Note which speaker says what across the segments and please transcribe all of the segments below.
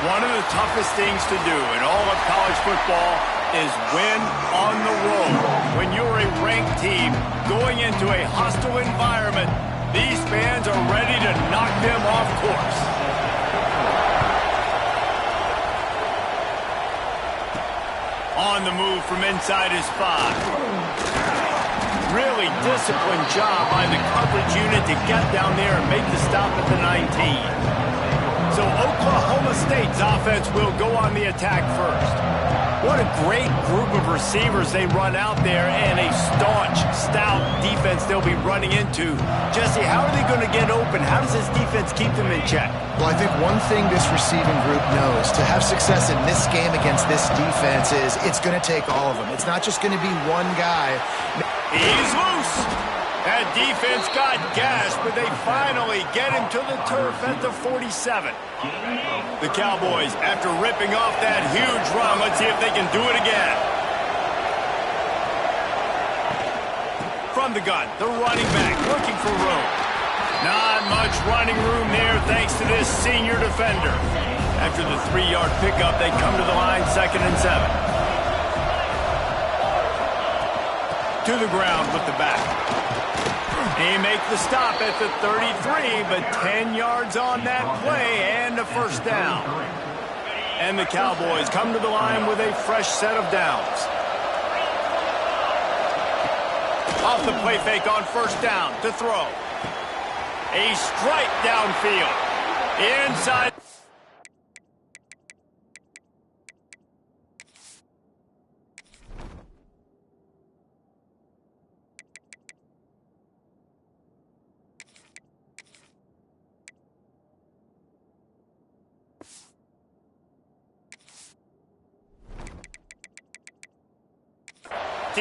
Speaker 1: One of the toughest things to do in all of college football is win on the road. When you're a ranked team going into a hostile environment, these fans are ready to knock them off course. On the move from inside his 5. Really disciplined job by the coverage unit to get down there and make the stop at the 19. So Oklahoma State's offense will go on the attack first. What a great group of receivers they run out there, and a staunch, stout defense they'll be running into. Jesse, how are they going to get open? How does this defense keep them in check?
Speaker 2: Well, I think one thing this receiving group knows to have success in this game against this defense is it's going to take all of them. It's not just going to be one guy.
Speaker 1: He's loose. That defense got gashed, but they finally get him to the turf at the 47. The Cowboys, after ripping off that huge run, let's see if they can do it again. From the gun, the running back looking for room. Not much running room there thanks to this senior defender. After the 3-yard pickup, they come to the line, 2nd and 7. To the ground with the back. They make the stop at the 33, but 10 yards on that play and a first down. And the Cowboys come to the line with a fresh set of downs. Off the play fake on first down to throw. A strike downfield. Inside.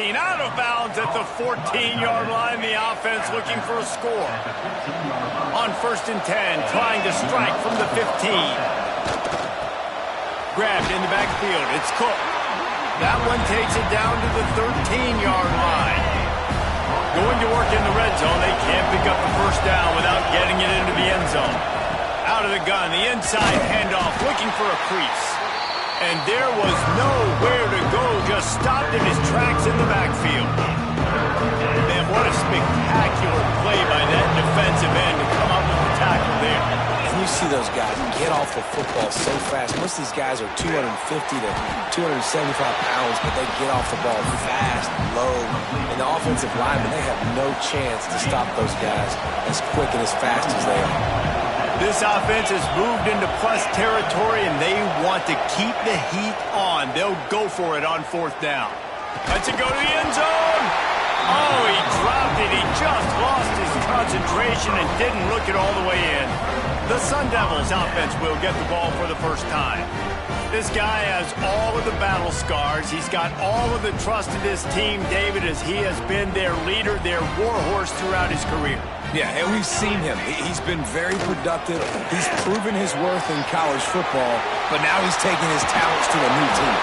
Speaker 1: Out of bounds at the 14-yard line. The offense looking for a score. On 1st and 10, trying to strike from the 15. Grabbed in the backfield. It's Cook. That one takes it down to the 13-yard line. Going to work in the red zone. They can't pick up the first down without getting it into the end zone. Out of the gun, the inside handoff, looking for a crease. And there was nowhere to go, just stopped in his tracks in the backfield. Man, what a spectacular play by that defensive end to come up with the tackle there.
Speaker 3: And you see those guys get off the football so fast. Most of these guys are 250 to 275 pounds, but they get off the ball fast, low. And the offensive linemen, they have no chance to stop those guys as quick and as fast as they are.
Speaker 1: This offense has moved into plus territory, and they want to keep the heat on. They'll go for it on 4th down. Let's it go to the end zone. Oh, he dropped it. He just lost his concentration and didn't look it all the way in. The Sun Devils offense will get the ball for the first time. This guy has all of the battle scars. He's got all of the trust of this team, David, as he has been their leader, their warhorse throughout his career.
Speaker 3: Yeah, and we've seen him. He's been very productive. He's proven his worth in college football, but now he's taking his talents to a new team.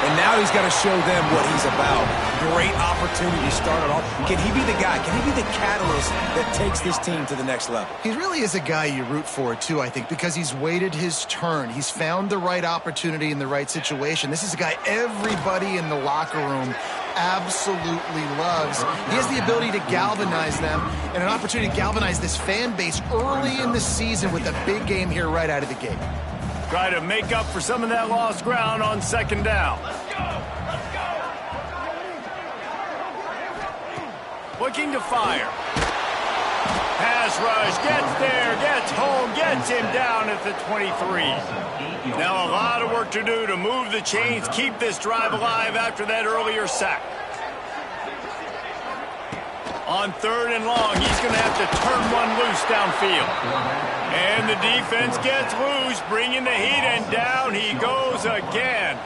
Speaker 3: And now he's got to show them what he's about. Great opportunity to start it off. Can he be the guy? Can he be the catalyst that takes this team to the next level?
Speaker 2: He really is a guy you root for, too, I think, because he's waited his turn. He's found the right opportunity in the right situation. This is a guy everybody in the locker room absolutely loves. He has the ability to galvanize them and an opportunity to galvanize this fan base early in the season with a big game here right out of the gate.
Speaker 1: Try to make up for some of that lost ground on 2nd down. Looking to fire. Pass rush, gets there, gets home, gets him down at the 23. Now a lot of work to do to move the chains, keep this drive alive after that earlier sack. On 3rd and long, he's going to have to turn one loose downfield. And the defense gets loose, bringing the heat, and down he goes again.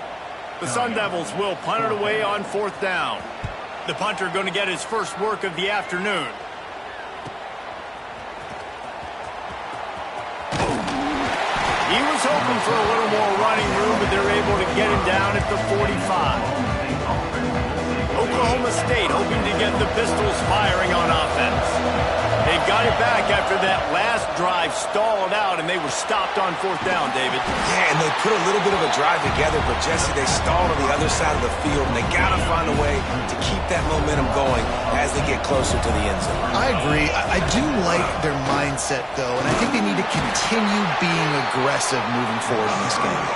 Speaker 1: The Sun Devils will punt it away on 4th down. The punter going to get his first work of the afternoon. He was hoping for a little more running room, but they're able to get him down at the 45. Oklahoma State hoping to get the Pistols firing on offense. They've got it back after that last drive stalled out, and they were stopped on 4th down, David.
Speaker 3: Yeah, and they put a little bit of a drive together, but, Jesse, they stalled on the other side of the field, and they got to find a way to keep that momentum going as they get closer to the end zone.
Speaker 2: I agree. I do like their mindset, though, and I think they need to continue being aggressive moving forward in this game.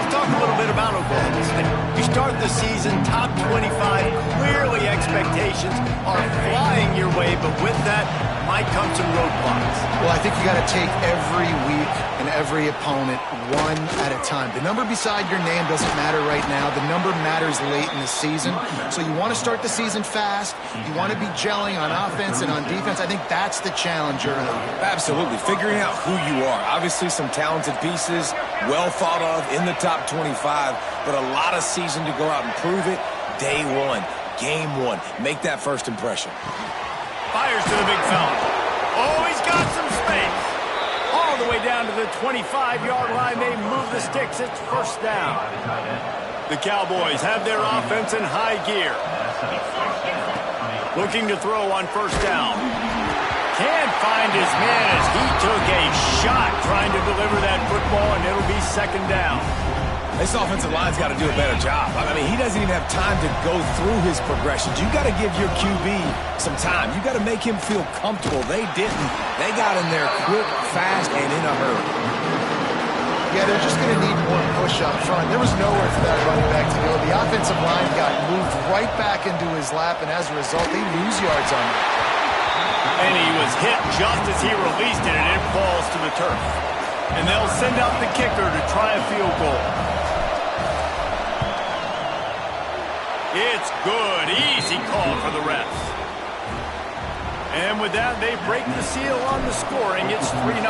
Speaker 1: Talk a little bit about Oklahoma State. You start the season top 25. Clearly expectations are flying your way, but with that might come some roadblocks.
Speaker 2: Well, I think you got to take every week and every opponent one at a time. The number beside your name doesn't matter right now. The number matters late in the season. So you want to start the season fast. You want to be gelling on offense and on defense. I think that's the challenge early.
Speaker 3: Absolutely. Figuring out who you are. Obviously some talented pieces, well thought of in the top 25, but a lot of season to go out and prove it. Day one, game one. Make that first impression.
Speaker 1: Fires to the big fella. Oh, he's got some space. All the way down to the 25-yard line. They move the sticks. It's 1st down. The Cowboys have their offense in high gear. Looking to throw on 1st down. Can't find his man as he took a shot trying to deliver that football, and it'll be 2nd down.
Speaker 3: This offensive line's got to do a better job. I mean, he doesn't even have time to go through his progressions. You got to give your QB some time. You got to make him feel comfortable. They didn't. They got in there quick, fast, and in a hurry.
Speaker 2: Yeah, they're just going to need more push up front. There was nowhere for that running back to go. The offensive line got moved right back into his lap, and as a result, they lose yards on him.
Speaker 1: And he was hit just as he released it, and it falls to the turf. And they'll send out the kicker to try a field goal. It's good. Easy call for the refs. And with that, they break the seal on the scoring. It's 3-0.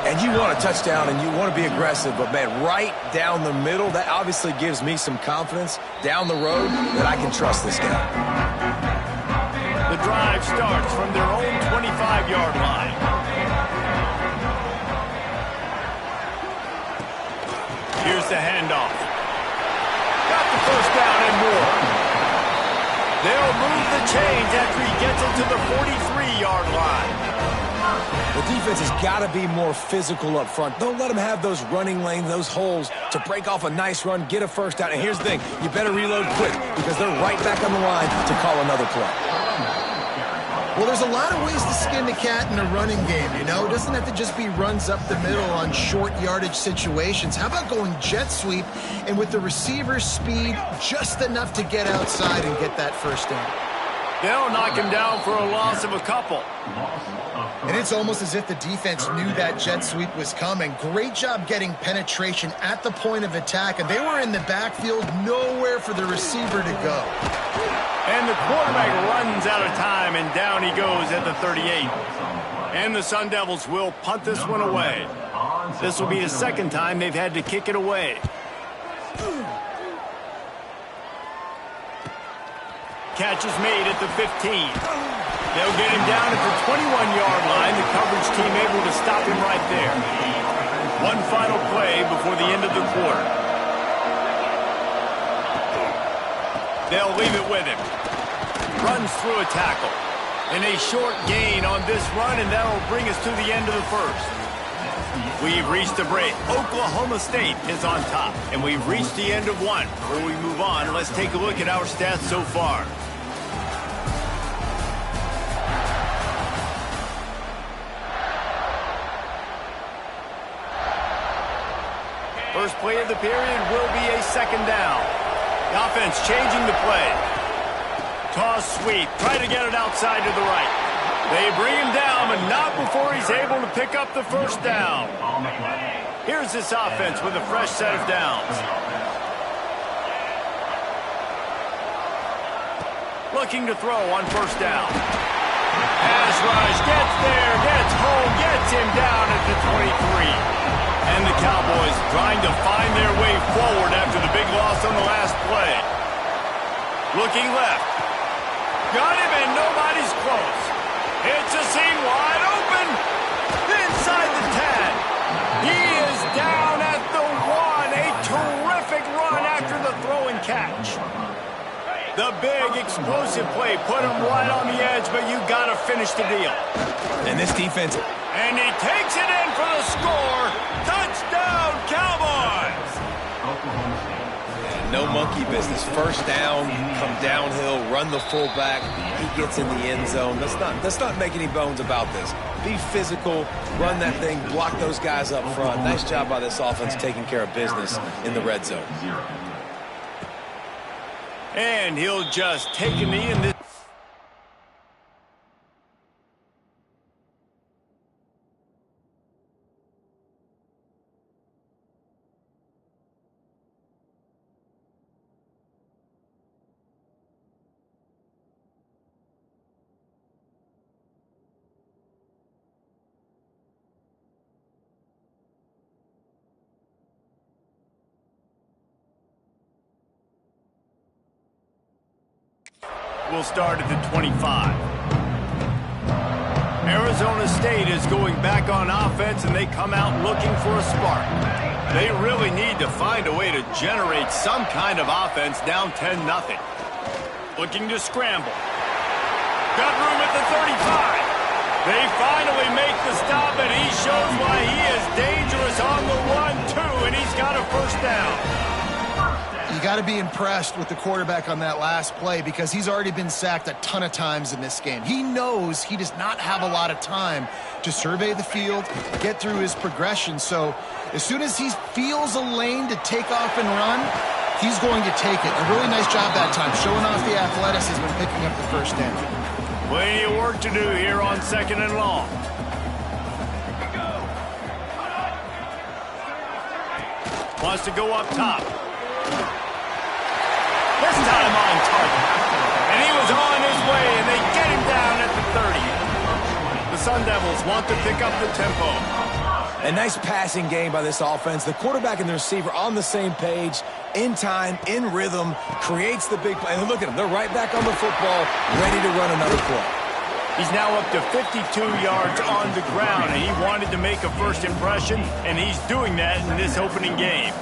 Speaker 3: And you want a touchdown and you want to be aggressive, but, man, right down the middle, that obviously gives me some confidence down the road that I can trust this guy.
Speaker 1: The drive starts from their own 25-yard line. Here's the handoff. Got the 1st down and more. They'll move the chains after he gets it to the 43-yard line.
Speaker 3: The defense has got to be more physical up front. Don't let them have those running lanes, those holes to break off a nice run, get a 1st down. And here's the thing, you better reload quick because they're right back on the line to call another play.
Speaker 2: Well, there's a lot of ways to skin the cat in a running game, you know? It doesn't have to just be runs up the middle on short yardage situations. How about going jet sweep and with the receiver's speed just enough to get outside and get that 1st down?
Speaker 1: They'll knock him down for a loss of a couple.
Speaker 2: And it's almost as if the defense knew that jet sweep was coming. Great job getting penetration at the point of attack, and they were in the backfield, nowhere for the receiver to go.
Speaker 1: And the quarterback runs out of time, and down he goes at the 38. And the Sun Devils will punt this one away. This will be the 2nd time they've had to kick it away. Catch is made at the 15. They'll get him down at the 21-yard line. The coverage team able to stop him right there. One final play before the end of the quarter. They'll leave it with him. Runs through a tackle. And a short gain on this run, and that'll bring us to the end of the 1st. We've reached the break. Oklahoma State is on top, and we've reached the end of one. Before we move on, let's take a look at our stats so far. First play of the period will be a 2nd down. The offense changing the play. Toss sweep. Try to get it outside to the right. They bring him down, but not before he's able to pick up the 1st down. Here's this offense with a fresh set of downs. Looking to throw on 1st down. Pass rush. Gets there. Gets home. Gets him down at the 23. And the Cowboys trying to find their way forward after the big loss on the last play. Looking left. Got him, and nobody's close. It's a seam wide open. Inside the 10. He is down at the 1. A terrific run after the throw and catch. The big explosive play put him right on the edge, but you got to finish the deal.
Speaker 3: And this defense...
Speaker 1: And he takes it in for the score. Touchdown, Cowboys!
Speaker 3: No monkey business. First down, come downhill, run the fullback. He gets in the end zone. Let's not make any bones about this. Be physical, run that thing, block those guys up front. Nice job by this offense taking care of business in the red zone.
Speaker 1: And he'll just take a knee in this. We'll start at the 25. Arizona State is going back on offense, and they come out looking for a spark. They really need to find a way to generate some kind of offense down 10-0. Looking to scramble. Got room at the 35. They finally make the stop, and he shows why he is dangerous on the run, too, and he's got a first down.
Speaker 2: You got to be impressed with the quarterback on that last play because he's already been sacked a ton of times in this game. He knows he does not have a lot of time to survey the field, get through his progression. So as soon as he feels a lane to take off and run, he's going to take it. A really nice job that time, showing off the athleticism and picking up the first down.
Speaker 1: Plenty of work to do here on 2nd and long. Wants to go up top. This time on target. And he was on his way, and they get him down at the 30. The Sun Devils want to pick up the tempo.
Speaker 3: A nice passing game by this offense. The quarterback and the receiver on the same page, in time, in rhythm, creates the big play. And look at them. They're right back on the football, ready to run another play.
Speaker 1: He's now up to 52 yards on the ground, and he wanted to make a first impression, and he's doing that in this opening game.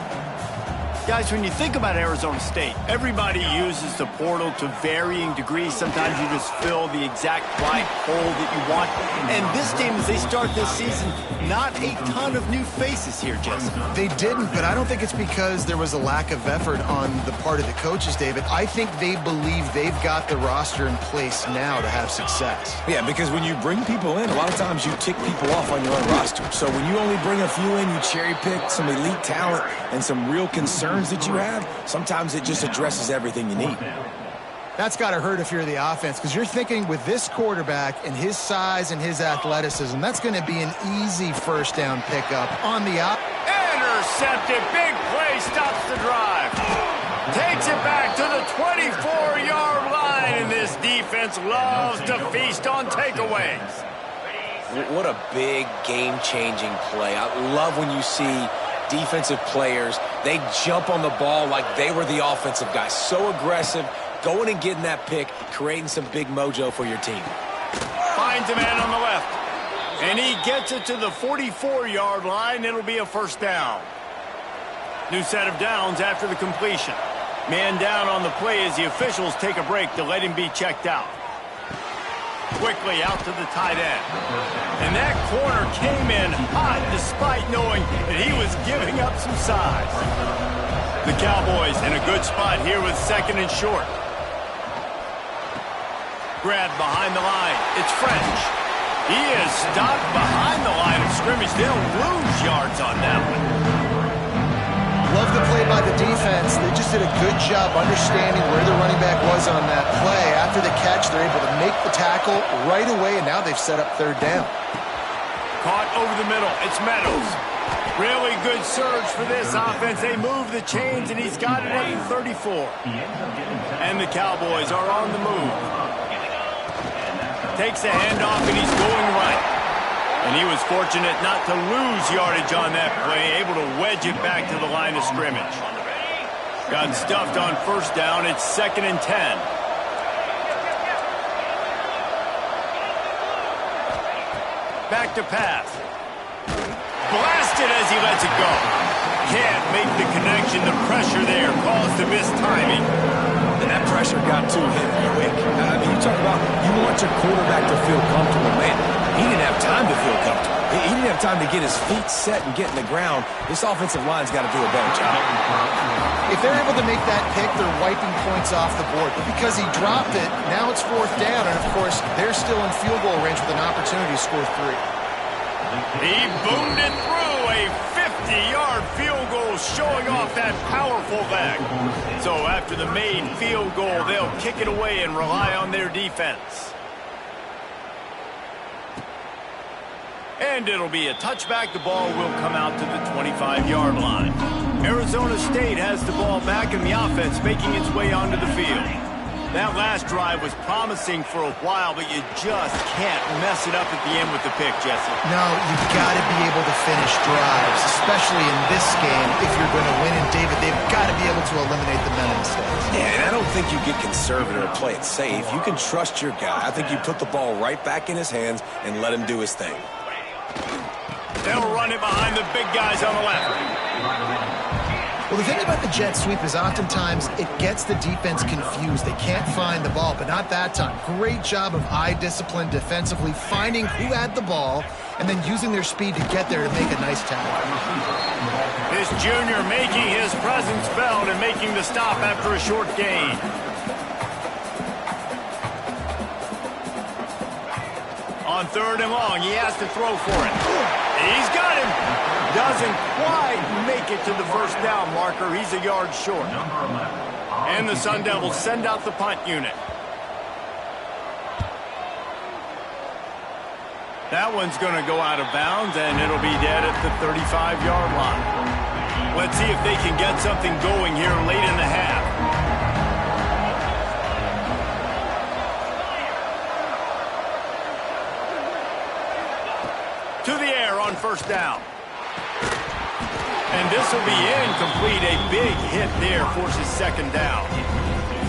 Speaker 1: Guys, when you think about Arizona State, everybody uses the portal to varying degrees. Sometimes you just fill the exact right hole that you want. And this team, as they start this season, not a ton of new faces here, Jesse.
Speaker 2: They didn't, but I don't think it's because there was a lack of effort on the part of the coaches, David. I think they believe they've got the roster in place now to have success.
Speaker 3: Yeah, because when you bring people in, a lot of times you tick people off on your own roster. So when you only bring a few in, you cherry pick some elite talent and some real concerns that you have, sometimes it just addresses everything you need.
Speaker 2: That's got to hurt if you're the offense, because you're thinking with this quarterback and his size and his athleticism, that's going to be an easy first down pickup on the out.
Speaker 1: Intercepted. Big play stops the drive. Takes it back to the 24-yard line, and this defense loves to feast on takeaways.
Speaker 3: What a big game-changing play. I love when you see defensive players, they jump on the ball like they were the offensive guys. So aggressive, going and getting that pick, creating some big mojo for your team.
Speaker 1: Finds a man on the left. And he gets it to the 44-yard line. It'll be a first down. New set of downs after the completion. Man down on the play as the officials take a break to let him be checked out. Quickly out to the tight end. And that corner came in hot despite knowing that he was giving up some size. The Cowboys in a good spot here with 2nd and short. Grabbed behind the line. It's French. He is stopped behind the line of scrimmage. They'll lose yards on that one.
Speaker 2: Love the play by the defense. They just did a good job understanding where the running back was on that play. After the catch, they're able to make the tackle right away, and now they've set up 3rd down.
Speaker 1: Caught over the middle. It's Meadows. Really good surge for this offense. They move the chains, and he's got it at the 34. And the Cowboys are on the move. Takes a handoff, and he's going right. And he was fortunate not to lose yardage on that play, able to wedge it back to the line of scrimmage. Got stuffed on first down. It's 2nd and 10. Back to pass. Blasted as he lets it go. Can't make the connection. imagine the pressure there caused the missed timing.
Speaker 3: And that pressure got to him quick. I mean, you talk about you want your quarterback to feel comfortable. Man, he didn't have time to feel comfortable. He didn't have time to get his feet set and get in the ground. This offensive line's got to do a better job.
Speaker 2: If they're able to make that pick, they're wiping points off the board. But because he dropped it, now it's 4th down. And, of course, they're still in field goal range with an opportunity to score 3.
Speaker 1: He boomed it through a 50-yard field goal, showing off that powerful leg. So after the made field goal, they'll kick it away and rely on their defense. And it'll be a touchback. The ball will come out to the 25-yard line. Arizona State has the ball back and the offense making its way onto the field. That last drive was promising for a while, but you just can't mess it up at the end with the pick, Jesse.
Speaker 2: No, you've got to be able to finish drives, especially in this game. If you're going to win, and David, they've got to be able to eliminate the mental mistakes.
Speaker 3: Yeah, and I don't think you get conservative or play it safe. You can trust your guy. I think you put the ball right back in his hands and let him do his thing.
Speaker 1: They'll run it behind the big guys on the left.
Speaker 2: Well, the thing about the jet sweep is oftentimes it gets the defense confused. They can't find the ball, but not that time. Great job of eye discipline defensively, finding who had the ball, and then using their speed to get there to make a nice tackle.
Speaker 1: This junior making his presence felt and making the stop after a short gain. On 3rd and long, he has to throw for it. He's got him. Doesn't quite make it to the 1st down marker. He's a yard short. And the Sun Devils send out the punt unit. That one's going to go out of bounds, and it'll be dead at the 35-yard line. Let's see if they can get something going here late in the half. To the air on 1st down. And this will be incomplete. A big hit there forces 2nd down.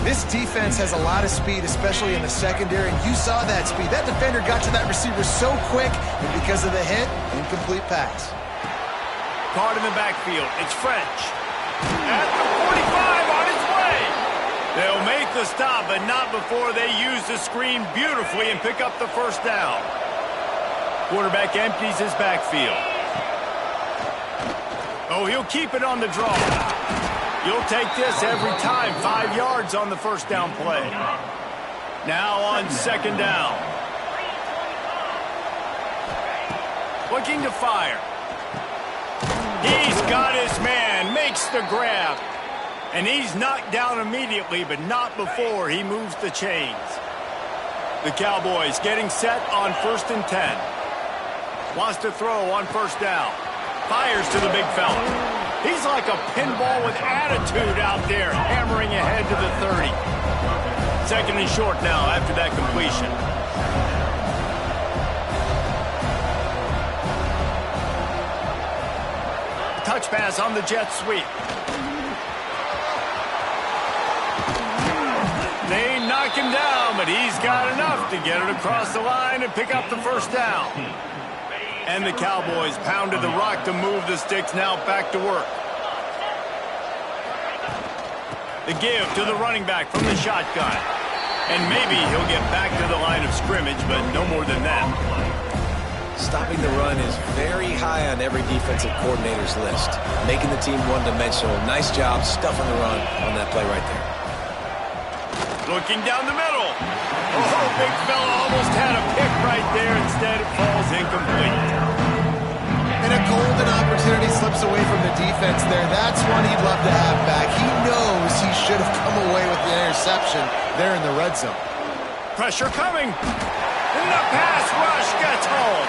Speaker 2: This defense has a lot of speed, especially in the secondary, and you saw that speed. That defender got to that receiver so quick, and because of the hit, incomplete pass.
Speaker 1: Caught in the backfield. It's French. At the 45 on his way. They'll make the stop, but not before they use the screen beautifully and pick up the 1st down. Quarterback empties his backfield. Oh, he'll keep it on the draw. You'll take this every time. 5 yards on the 1st down play. Now on 2nd down. Looking to fire. He's got his man. Makes the grab. And he's knocked down immediately, but not before he moves the chains. The Cowboys getting set on 1st and 10. Wants to throw on 1st down. Fires to the big fella. He's like a pinball with attitude out there, hammering ahead to the 30. 2nd and short now after that completion. Touch pass on the jet sweep. They knock him down, but he's got enough to get it across the line and pick up the 1st down. And the Cowboys pounded the rock to move the sticks, now back to work. The give to the running back from the shotgun. And maybe he'll get back to the line of scrimmage, but no more than that.
Speaker 3: Stopping the run is very high on every defensive coordinator's list. Making the team one-dimensional. Nice job stuffing the run on that play right there.
Speaker 1: Looking down the middle. Oh, big fella almost had a pick right there. Instead, it falls incomplete.
Speaker 2: And a golden opportunity slips away from the defense there. That's one he'd love to have back. He knows he should have come away with the interception there in the red zone.
Speaker 1: Pressure coming. And the pass rush gets home.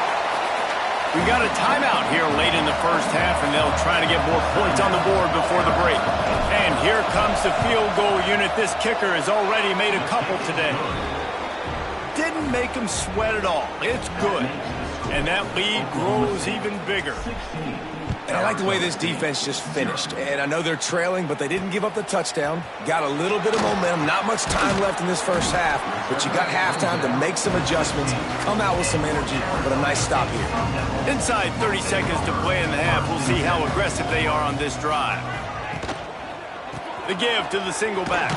Speaker 1: We got a timeout here late in the 1st half, and they'll try to get more points on the board before the break. And here comes the field goal unit. This kicker has already made a couple today. Didn't make him sweat at all. It's good. And that lead grows even bigger.
Speaker 3: And I like the way this defense just finished. And I know they're trailing, but they didn't give up the touchdown. Got a little bit of momentum. Not much time left in this 1st half, but you got halftime to make some adjustments, come out with some energy, but a nice stop here.
Speaker 1: Inside 30 seconds to play in the half. We'll see how aggressive they are on this drive. The give to the single back.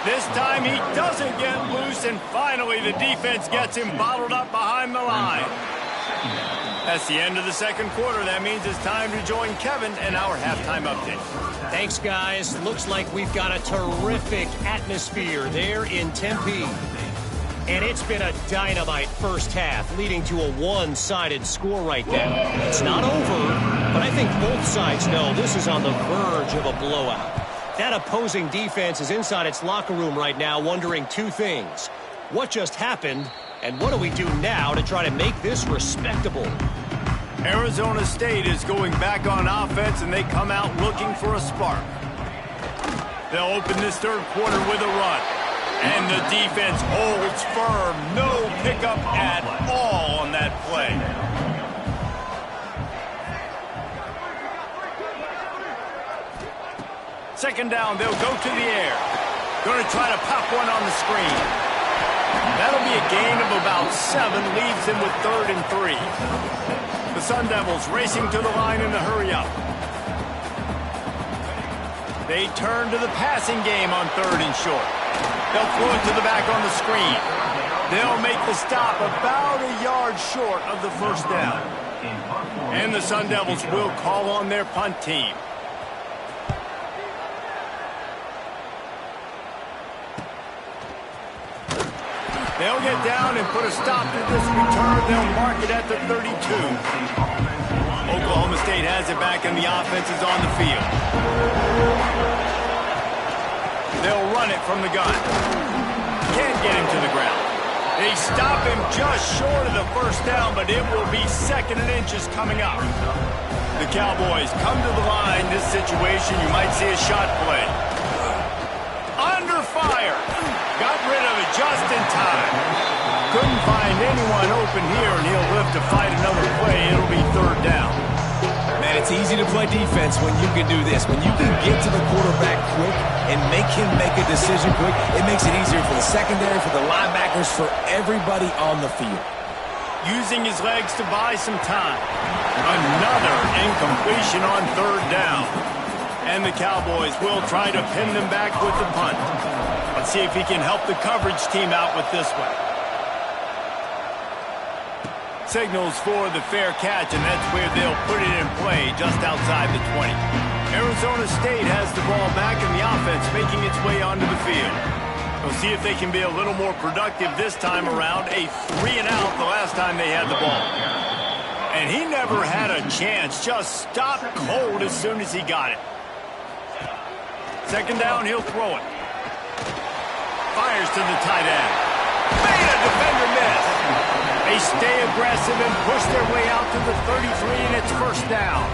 Speaker 1: This time he doesn't get loose, and finally the defense gets him bottled up behind the line. That's the end of the second quarter. That means it's time to join Kevin in our halftime update.
Speaker 4: Thanks, guys. Looks like we've got a terrific atmosphere there in Tempe. And it's been a dynamite first half, leading to a one-sided score right now. It's not over, but I think both sides know this is on the verge of a blowout. That opposing defense is inside its locker room right now wondering two things. What just happened, and what do we do now to try to make this respectable?
Speaker 1: Arizona State is going back on offense, and they come out looking for a spark. They'll open this third quarter with a run. And the defense holds firm. No pickup at all on that play. Second down, they'll go to the air. Going to try to pop one on the screen. That'll be a gain of about 7, leaves him with 3rd and 3. The Sun Devils racing to the line in a hurry up. They turn to the passing game on 3rd and short. They'll throw it to the back on the screen. They'll make the stop about a yard short of the first down. And the Sun Devils will call on their punt team. They'll get down and put a stop to this return. They'll mark it at the 32. Oklahoma State has it back, and the offense is on the field. They'll run it from the gun. Can't get him to the ground. They stop him just short of the first down, but it will be 2nd and inches coming up. The Cowboys come to the line. This situation, you might see a shot play. Under fire. Got rid of it just in time. Couldn't find anyone open here, and he'll live to fight another play. It'll be 3rd down.
Speaker 3: Man, it's easy to play defense when you can do this. When you can get to the quarterback quick and make him make a decision quick, it makes it easier for the secondary, for the linebackers, for everybody on the field.
Speaker 1: Using his legs to buy some time. Another incompletion on 3rd down. And the Cowboys will try to pin them back with the punt. Let's see if he can help the coverage team out with this one. Signals for the fair catch, and that's where they'll put it in play, just outside the 20. Arizona State has the ball back, and the offense making its way onto the field. We'll see if they can be a little more productive this time around. A 3-and-out the last time they had the ball. And he never had a chance, just stopped cold as soon as he got it. Second down, he'll throw it. Fires to the tight end. Made a defender miss. They stay aggressive and push their way out to the 33, and it's 1st down.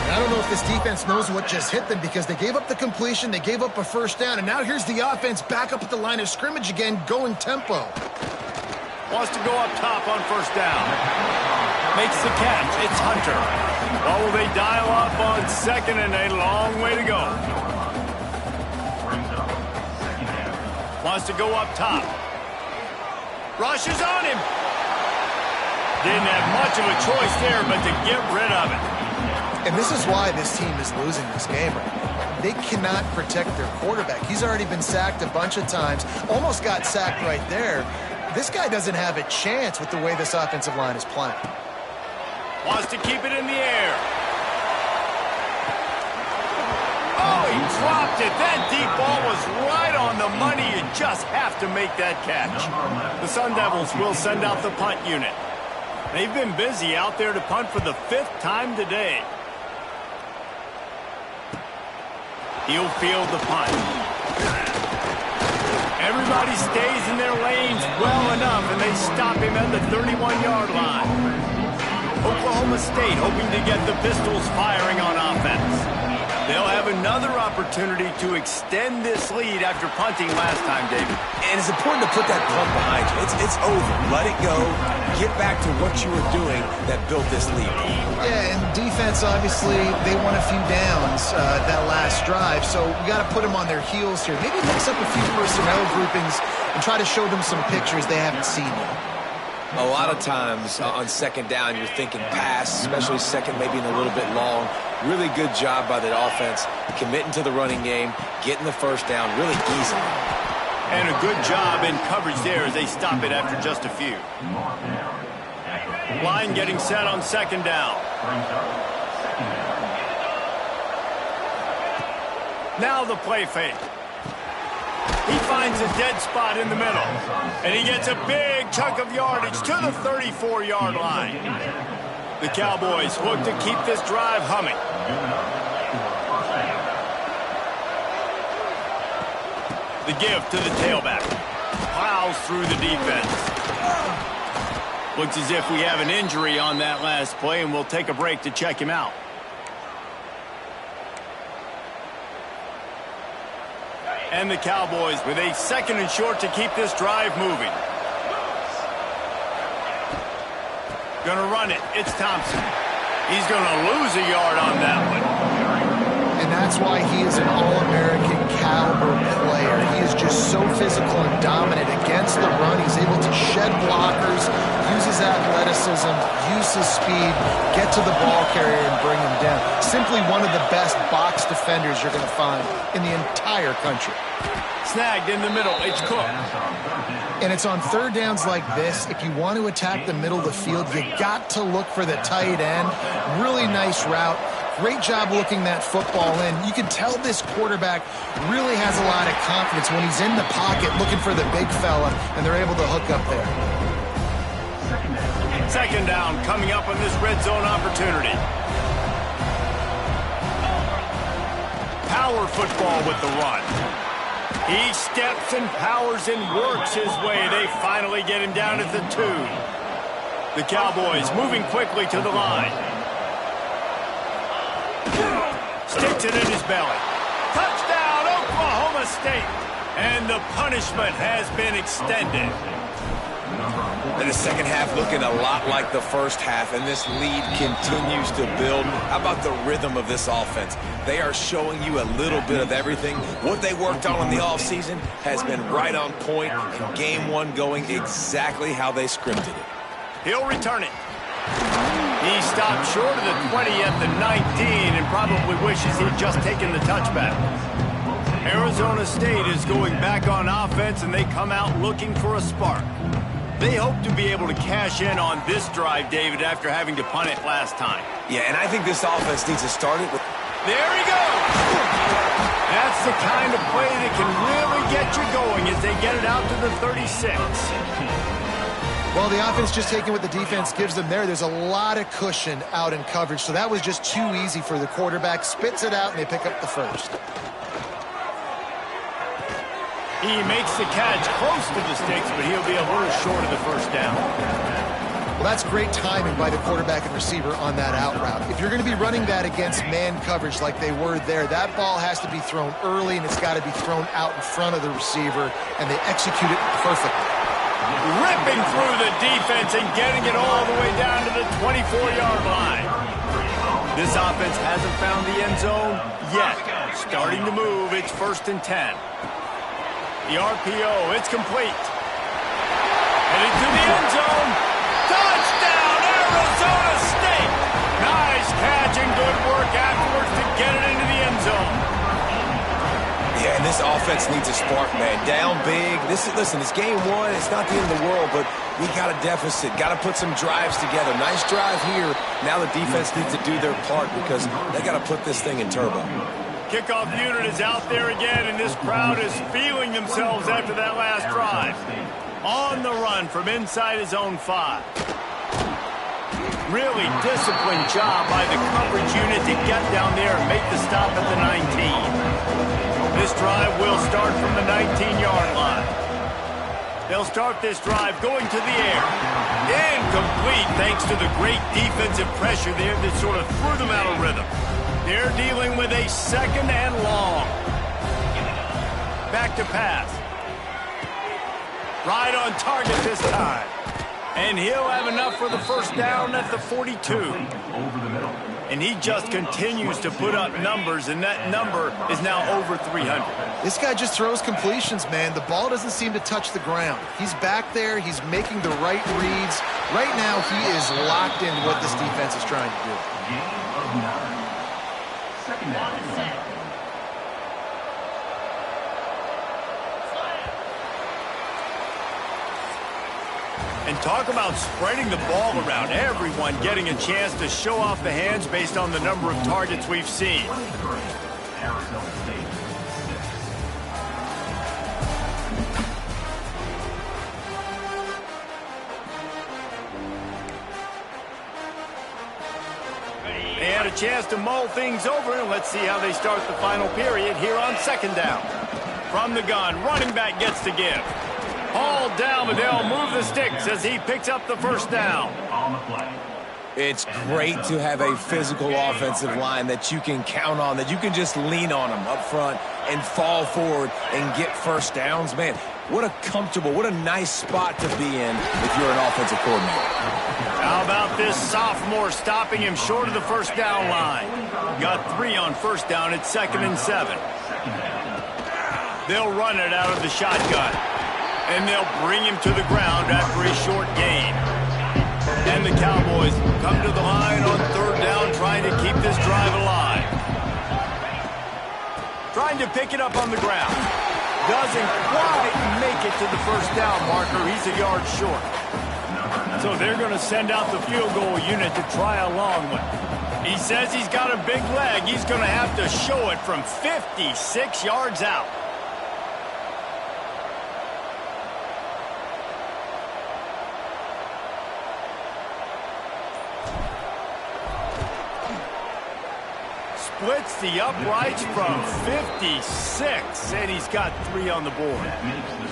Speaker 2: I don't know if this defense knows what just hit them, because they gave up the completion, they gave up a 1st down, and now here's the offense back up at the line of scrimmage again, going tempo.
Speaker 1: Wants to go up top on 1st down. Makes the catch. It's Hunter. Oh, will they dial up on 2nd, and a long way to go. Wants to go up top. Rushes on him. Didn't have much of a choice there, but to get rid of it.
Speaker 2: And this is why this team is losing this game right now. They cannot protect their quarterback. He's already been sacked a bunch of times. Almost got sacked right there. This guy doesn't have a chance with the way this offensive line is playing.
Speaker 1: Wants to keep it in the air. Oh, he dropped it. That deep ball was right on the money. You just have to make that catch. The Sun Devils will send out the punt unit. They've been busy out there to punt for the 5th time today. He'll field the punt. Everybody stays in their lanes well enough, and they stop him at the 31-yard line. Oklahoma State hoping to get the Pistols firing on offense. They'll have another opportunity to extend this lead after punting last time, David.
Speaker 3: And it's important to put that punt behind you. It's over. Let it go. Get back to what you were doing that built this lead.
Speaker 2: Yeah, and defense, obviously, they won a few downs that last drive, so we got to put them on their heels here. Maybe mix up a few personnel groupings and try to show them some pictures they haven't seen yet.
Speaker 3: A lot of times on 2nd down, you're thinking pass, especially 2nd, maybe in a little bit long. Really good job by the offense, committing to the running game, getting the first down really easily.
Speaker 1: And a good job in coverage there as they stop it after just a few. Line getting set on second down. Now the play fake. He finds a dead spot in the middle. And he gets a big chunk of yardage to the 34-yard line. The Cowboys look to keep this drive humming. The give to the tailback. Plows through the defense. Looks as if we have an injury on that last play, and we'll take a break to check him out. And the Cowboys with a 2nd and short to keep this drive moving. Gonna run it. It's Thompson. He's gonna lose a yard on that one.
Speaker 2: And that's why he is an All-American caliber player. He is just so physical and dominant against the run. He's able to shed blockers, use his athleticism, use his speed, get to the ball carrier and bring him down. Simply one of the best box defenders you're going to find in the entire country.
Speaker 1: Snagged in the middle. It's Cook.
Speaker 2: And it's on third downs like this. If you want to attack the middle of the field, you got to look for the tight end. Really nice route. Great job looking that football in. You can tell this quarterback really has a lot of confidence when he's in the pocket looking for the big fella, and they're able to hook up there.
Speaker 1: Second down coming up on this red zone opportunity. Power football with the run. He steps and powers and works his way. They finally get him down at the 2. The Cowboys moving quickly to the line. Sticks it in his belly. Touchdown, Oklahoma State. And the punishment has been extended.
Speaker 3: And the second half looking a lot like the first half, and this lead continues to build. How about the rhythm of this offense? They are showing you a little bit of everything. What they worked on in the offseason has been right on point, and game one going exactly how they scripted it.
Speaker 1: He'll return it. He stopped short of the 20 at the 19 and probably wishes he'd just taken the touchback. Arizona State is going back on offense, and they come out looking for a spark. They hope to be able to cash in on this drive, David, after having to punt it last time.
Speaker 3: Yeah, and I think this offense needs to start it with...
Speaker 1: There he goes! That's the kind of play that can really get you going as they get it out to the 36.
Speaker 2: Well, the offense just taking what the defense gives them there. There's a lot of cushion out in coverage, so that was just too easy for the quarterback. Spits it out, and they pick up the first.
Speaker 1: He makes the catch close to the sticks, but he'll be a little short of the first down.
Speaker 2: Well, that's great timing by the quarterback and receiver on that out route. If you're going to be running that against man coverage like they were there, that ball has to be thrown early, and it's got to be thrown out in front of the receiver, and they execute it perfectly.
Speaker 1: Ripping through the defense and getting it all the way down to the 24-yard line. This offense hasn't found the end zone yet. Starting to move, it's 1st and 10. The RPO, it's complete. Heading to the end zone. Touchdown, Arizona State. Nice catch and good work afterwards to get it into the end zone.
Speaker 3: Yeah, and this offense needs a spark, man. Down big. Listen, it's game one. It's not the end of the world, but we got a deficit. Got to put some drives together. Nice drive here. Now the defense needs to do their part because they got to put this thing in turbo.
Speaker 1: Kickoff unit is out there again, and this crowd is feeling themselves after that last drive. On the run from inside his own 5. Really disciplined job by the coverage unit to get down there and make the stop at the 19. This drive will start from the 19-yard line. They'll start this drive going to the air. Incomplete thanks to the great defensive pressure there that sort of threw them out of rhythm. They're dealing with a 2nd and long. Back to pass. Right on target this time. And he'll have enough for the first down at the 42. And he just continues to put up numbers, and that number is now over 300.
Speaker 2: This guy just throws completions, man. The ball doesn't seem to touch the ground. He's back there. He's making the right reads. Right now, he is locked into what this defense is trying to do.
Speaker 1: And talk about spreading the ball around. Everyone getting a chance to show off the hands based on the number of targets we've seen. They had a chance to mull things over, and let's see how they start the final period here on second down. From the gun, running back gets to give. Hauled down, but they'll move the sticks as he picks up the first down.
Speaker 3: It's great to have a physical offensive line that you can count on, that you can just lean on them up front and fall forward and get first downs. Man, what a comfortable, what a nice spot to be in if you're an offensive coordinator.
Speaker 1: How about this sophomore stopping him short of the first down line? Got 3 on first down at 2nd and 7. They'll run it out of the shotgun. And they'll bring him to the ground after a short gain. And the Cowboys come to the line on 3rd down, trying to keep this drive alive. Trying to pick it up on the ground. Doesn't quite make it to the first down marker. He's a yard short. So they're going to send out the field goal unit to try a long one. He says he's got a big leg. He's going to have to show it from 56 yards out. Splits the uprights from 56, and he's got 3 on the board.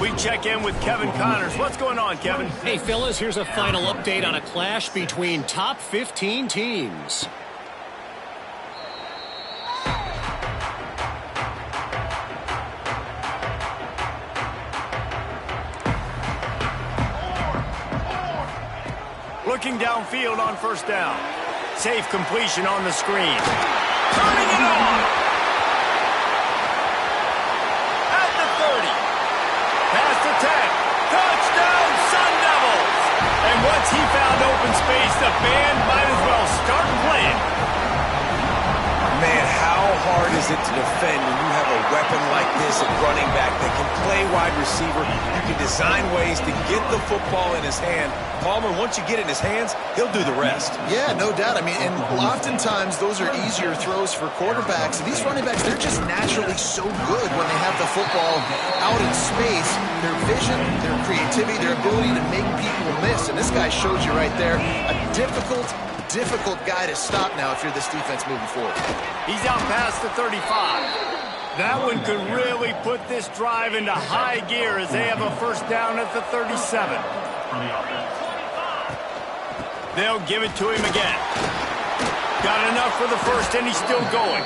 Speaker 1: We check in with Kevin Connors. What's going on, Kevin?
Speaker 4: Hey, fellas, here's a final update on a clash between top 15 teams.
Speaker 1: Looking downfield on first down. Safe completion on the screen. Turning it on. At the 30. Past the 10. Touchdown, Sun Devils. And once he found open space, the band might as well start playing.
Speaker 3: Man, how hard is it to defend when you have a weapon like this at running back that can play wide receiver? You can design ways to get the football in his hand. Palmer, once you get it in his hands, he'll do the rest.
Speaker 2: Yeah, no doubt. I mean, and oftentimes those are easier throws for quarterbacks. And these running backs, they're just naturally so good when they have the football out in space. Their vision, their creativity, their ability to make people miss. And this guy showed you right there a difficult guy to stop now if you're this defense moving forward.
Speaker 1: He's out past the 35. That one could really put this drive into high gear as they have a first down at the 37. They'll give it to him again. Got enough for the first, and he's still going.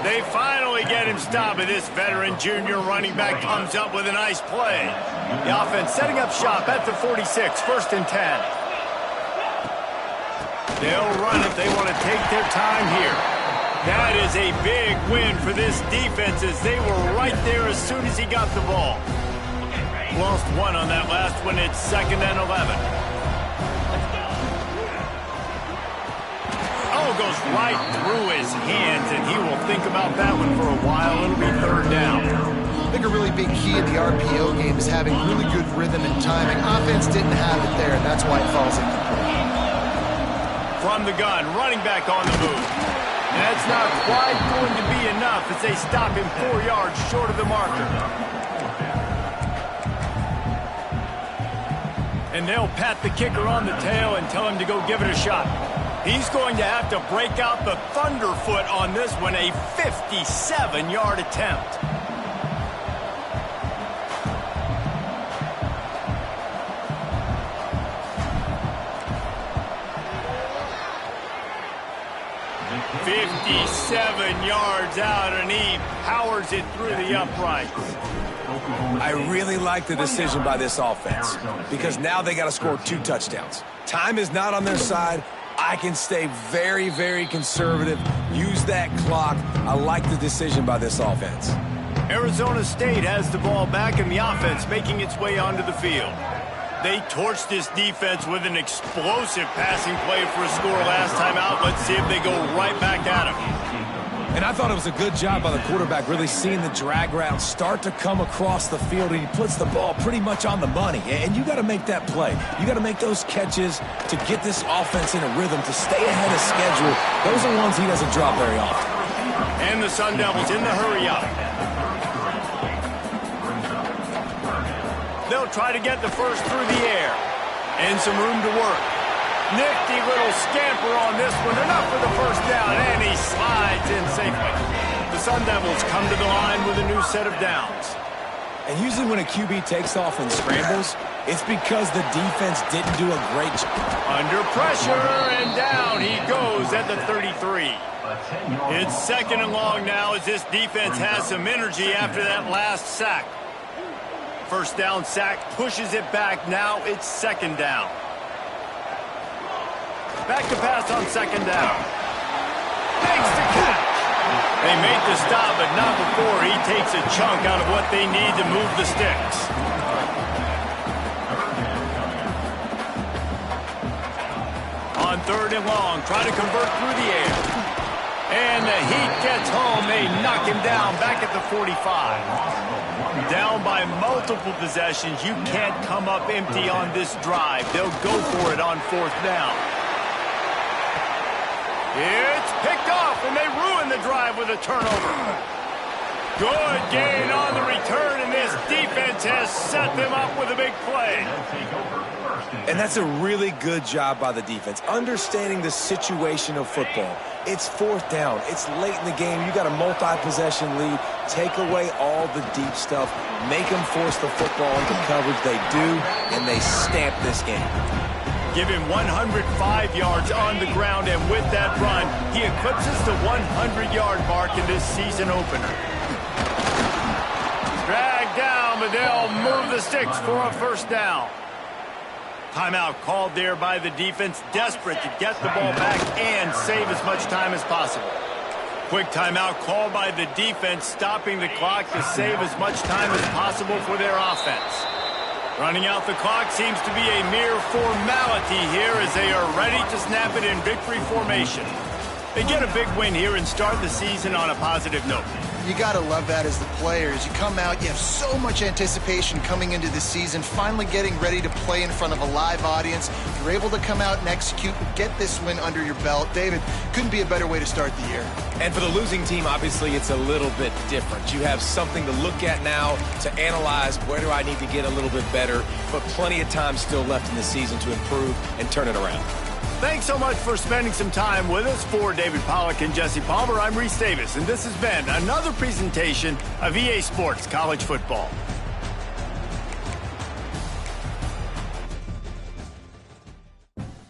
Speaker 1: They finally get him stopped, and this veteran junior running back comes up with a nice play. The offense setting up shop at the 46, 1st and 10. They'll run it. They want to take their time here. That is a big win for this defense as they were right there as soon as he got the ball. Lost 1 on that last one. It's 2nd and 11. Oh, goes right through his hands, and he will think about that one for a while. It'll be 3rd down.
Speaker 2: I think a really big key in the RPO game is having really good rhythm and timing. Offense didn't have it there, and that's why it falls incomplete.
Speaker 1: From the gun, running back on the move. That's not quite going to be enough as they stop him 4 yards short of the marker. And they'll pat the kicker on the tail and tell him to go give it a shot. He's going to have to break out the thunderfoot on this one, a 57-yard attempt. "57 yards out, and he powers it through the uprights."
Speaker 3: I really like the decision by this offense because now they got to score 2 touchdowns. Time is not on their side. I can stay very, very conservative. Use that clock. I like the decision by this offense.
Speaker 1: Arizona State has the ball back, and the offense making its way onto the field. They torched this defense with an explosive passing play for a score last time out. Let's see if they go right back at him.
Speaker 3: And I thought it was a good job by the quarterback really seeing the drag route start to come across the field, and he puts the ball pretty much on the money. And you got to make that play. You got to make those catches to get this offense in a rhythm, to stay ahead of schedule. Those are ones he doesn't drop very often.
Speaker 1: And the Sun Devils in the hurry up. They'll try to get the first through the air. And some room to work. Nifty little scamper on this one, enough for the first down, and he slides in safely. The Sun Devils come to the line with a new set of downs.
Speaker 3: And usually when a QB takes off and scrambles, it's because the defense didn't do a great job.
Speaker 1: Under pressure, and down he goes at the 33. It's second and long now as this defense has some energy after that last sack. First down sack pushes it back. Now it's second down. Back to pass on second down. Makes the catch. They make the stop, but not before he takes a chunk out of what they need to move the sticks. On third and long, try to convert through the air. And the heat gets home. They knock him down back at the 45. Down by multiple possessions. You can't come up empty on this drive. They'll go for it on fourth down. It's picked off, and they ruin the drive with a turnover. Good gain on the return, and this defense has set them up with a big play.
Speaker 3: And that's a really good job by the defense, understanding the situation of football. It's fourth down. It's late in the game. You got a multi-possession lead. Take away all the deep stuff. Make them force the football into coverage. They do, and they stamp this game.
Speaker 1: Give him 105 yards on the ground, and with that run, he eclipses the 100-yard mark in this season opener. Dragged down, but they'll move the sticks for a first down. Timeout called there by the defense, desperate to get the ball back and save as much time as possible. Quick timeout called by the defense, stopping the clock to save as much time as possible for their offense. Running out the clock seems to be a mere formality here as they are ready to snap it in victory formation. They get a big win here and start the season on a positive note.
Speaker 2: You got to love that as the players. You come out, you have so much anticipation coming into the season, finally getting ready to play in front of a live audience. You're able to come out and execute and get this win under your belt. David, couldn't be a better way to start the year.
Speaker 3: And for the losing team, obviously, it's a little bit different. You have something to look at now to analyze where do I need to get a little bit better, but plenty of time still left in the season to improve and turn it around.
Speaker 1: Thanks so much for spending some time with us. For David Pollack and Jesse Palmer, I'm Reese Davis, and this has been another presentation of EA Sports College Football.